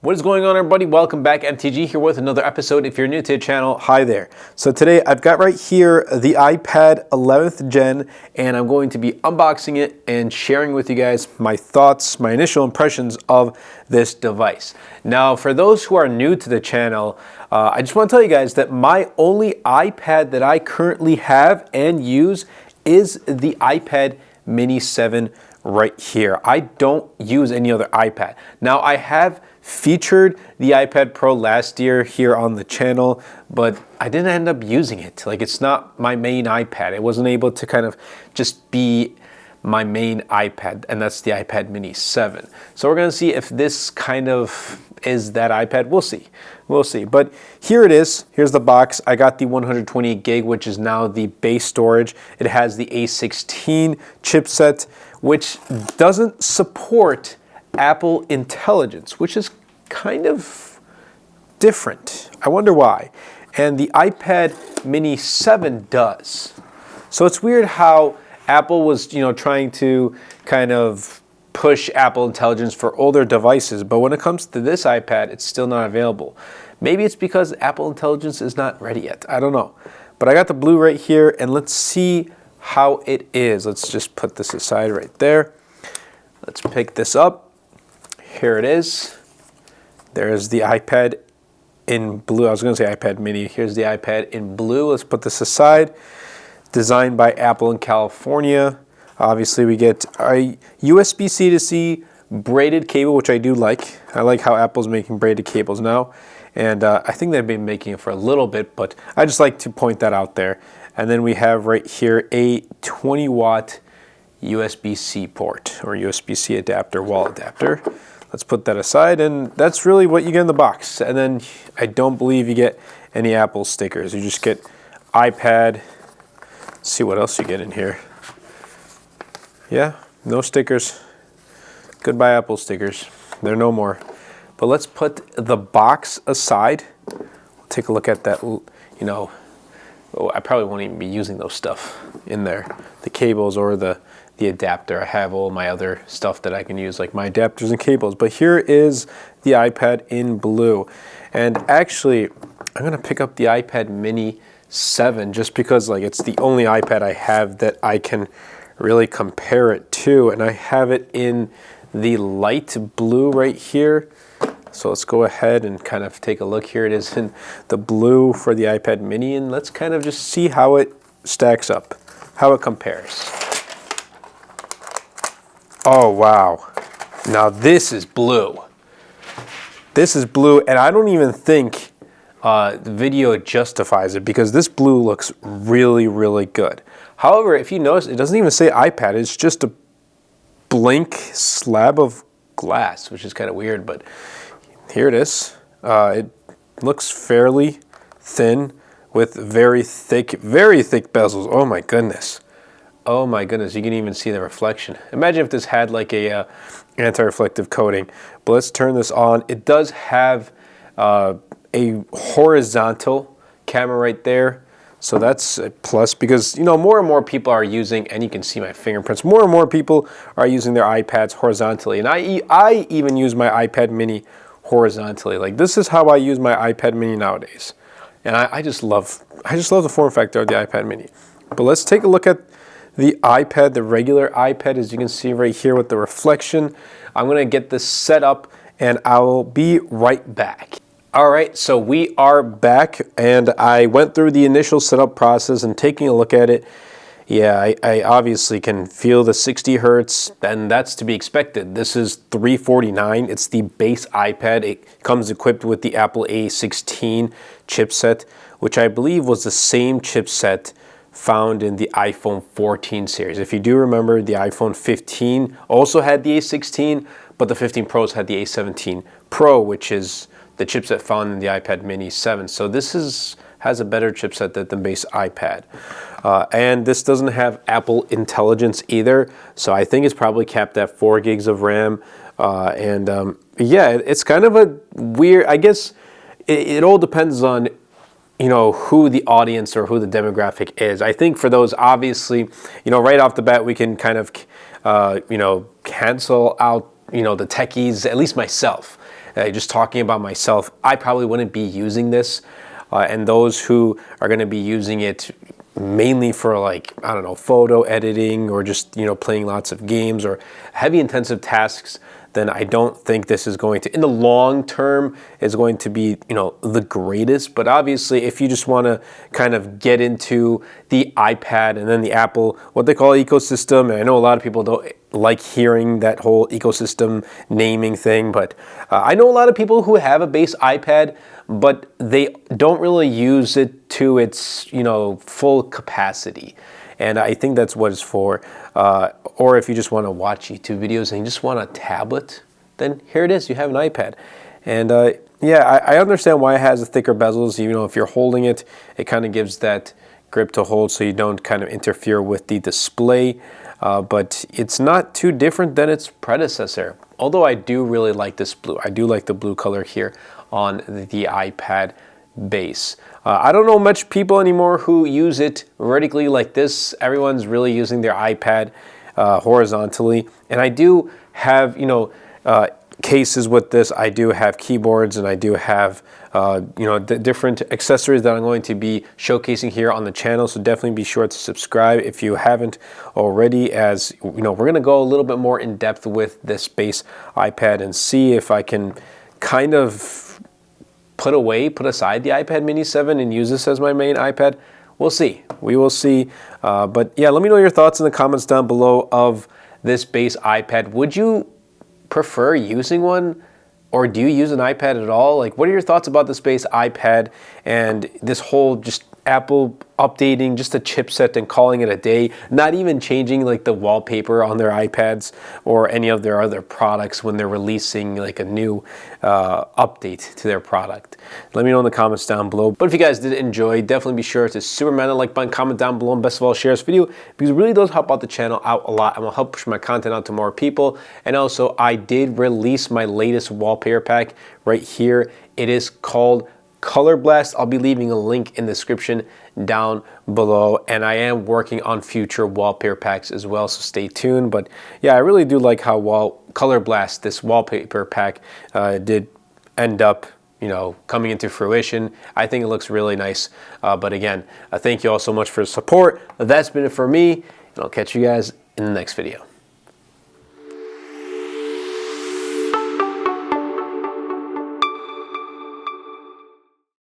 What is going on, everybody? Welcome back. MTG here with another episode. If you're new to the channel, hi there. So today I've got right here the iPad 11th gen, and I'm going to be unboxing it and sharing with you guys my thoughts, my initial impressions of this device. Now, for those who are new to the channel, I just want to tell you guys that my only iPad that I currently have and use is the iPad Mini 7 right here. I don't use any other iPad. Now, I have featured the iPad Pro last year here on the channel, but I didn't end up using it. Like, it's not my main iPad. It wasn't able to kind of just be my main iPad, and that's the iPad Mini 7. So we're gonna see if this kind of is that iPad. We'll see. We'll see. But here it is. Here's the box. I got the 128 gig, which is now the base storage. It has the A16 chipset, which doesn't support Apple Intelligence, which is kind of different. I wonder why. And the iPad Mini 7 does. So it's weird how Apple was, trying to kind of push Apple Intelligence for older devices, but when it comes to this iPad, it's still not available. Maybe it's because Apple Intelligence is not ready yet. I don't know. But I got the blue right here, and let's see how it is. Let's just put this aside right there. Let's pick this up. Here it is. There's the iPad in blue. I was going to say iPad mini. Here's the iPad in blue. Let's put this aside. Designed by Apple in California. Obviously, we get a USB-C to C braided cable, which I do like. I like how Apple's making braided cables now. And I think they've been making it for a little bit, but I just like to point that out there. And then we have right here a 20-watt USB-C port or USB-C adapter, wall adapter. Let's put that aside, and that's really what you get in the box. And then I don't believe you get any Apple stickers. You just get iPad. Let's see what else you get in here. Yeah, no stickers. Goodbye, Apple stickers. They're no more. But let's put the box aside. Take a look at that, I probably won't even be using those stuff in there. The cables or the adapter. I have all my other stuff that I can use, like my adapters and cables. But here is the iPad in blue. And actually, I'm gonna pick up the iPad Mini 7 just because it's the only iPad I have that I can really compare it to. And I have it in the light blue right here. So let's go ahead and kind of take a look. Here it is in the blue for the iPad Mini, and let's kind of just see how it stacks up, how it compares. Oh, wow. Now this is blue. This is blue, and I don't even think the video justifies it because this blue looks really, really good. However, if you notice, it doesn't even say iPad. It's just a blank slab of glass, which is kind of weird, but here it is. It looks fairly thin with very thick bezels. Oh my goodness. Oh my goodness, you can even see the reflection. Imagine if this had like a anti-reflective coating. But let's turn this on. It does have a horizontal camera right there. So that's a plus because, more and more people are using, and you can see my fingerprints, more and more people are using their iPads horizontally. And I even use my iPad Mini horizontally. Like, this is how I use my iPad Mini nowadays. And I just love the form factor of the iPad Mini. But let's take a look at the iPad, the regular iPad, as you can see right here with the reflection. I'm gonna get this set up and I will be right back. All right, so we are back, and I went through the initial setup process and taking a look at it. Yeah, I obviously can feel the 60 hertz, and that's to be expected. This is $349. It's the base iPad. It comes equipped with the Apple A16 chipset, which I believe was the same chipset found in the iPhone 14 series. If you do remember, the iPhone 15 also had the A16, but the 15 Pros had the A17 Pro, which is the chipset found in the iPad Mini 7. So this has a better chipset than the base iPad. And this doesn't have Apple Intelligence either. So I think it's probably capped at 4 gigs of RAM. Yeah, it's kind of a weird, I guess it all depends on who the audience or who the demographic is. I think for those, obviously, right off the bat, we can kind of, cancel out, the techies, at least myself. just talking about myself, I probably wouldn't be using this. And those who are going to be using it mainly for, like, I don't know, photo editing or just, you know, playing lots of games or heavy intensive tasks, then I don't think this is going to, in the long term, is going to be, you know, the greatest. But obviously, if you just want to kind of get into the iPad and then the Apple, what they call ecosystem, and I know a lot of people don't like hearing that whole ecosystem naming thing, but I know a lot of people who have a base iPad, but they don't really use it to its, you know, full capacity. And I think that's what it's for. Or if you just want to watch YouTube videos and you just want a tablet, then here it is. You have an iPad. And yeah, I understand why it has a thicker bezels. You know, if you're holding it, it kind of gives that grip to hold so you don't kind of interfere with the display. But it's not too different than its predecessor. Although I do really like this blue. I do like the blue color here on the iPad base. I don't know much people anymore who use it vertically like this. Everyone's really using their iPad horizontally. And I do have, you know, cases with this. I do have keyboards and I do have, you know, the different accessories that I'm going to be showcasing here on the channel. So definitely be sure to subscribe if you haven't already, as, you know, we're going to go a little bit more in depth with this base iPad and see if I can kind of put aside the iPad mini 7 and use this as my main iPad. We'll see. We will see. But yeah, let me know your thoughts in the comments down below of this base iPad. Would you prefer using one, or do you use an iPad at all? Like, what are your thoughts about this base iPad and this whole just Apple updating just a chipset and calling it a day, not even changing like the wallpaper on their iPads or any of their other products when they're releasing like a new update to their product? Let me know in the comments down below. But if you guys did enjoy, definitely be sure to super man the like button, comment down below, and best of all, share this video, because it really does help out the channel out a lot and will help push my content out to more people. And also, I did release my latest wallpaper pack right here. It is called Color Blast. I'll be leaving a link in the description down below, and I am working on future wallpaper packs as well, so stay tuned. But yeah, I really do like how Color Blast, this wallpaper pack, did end up, you know, coming into fruition. I think it looks really nice. But again, thank you all so much for the support. That's been it for me, and I'll catch you guys in the next video.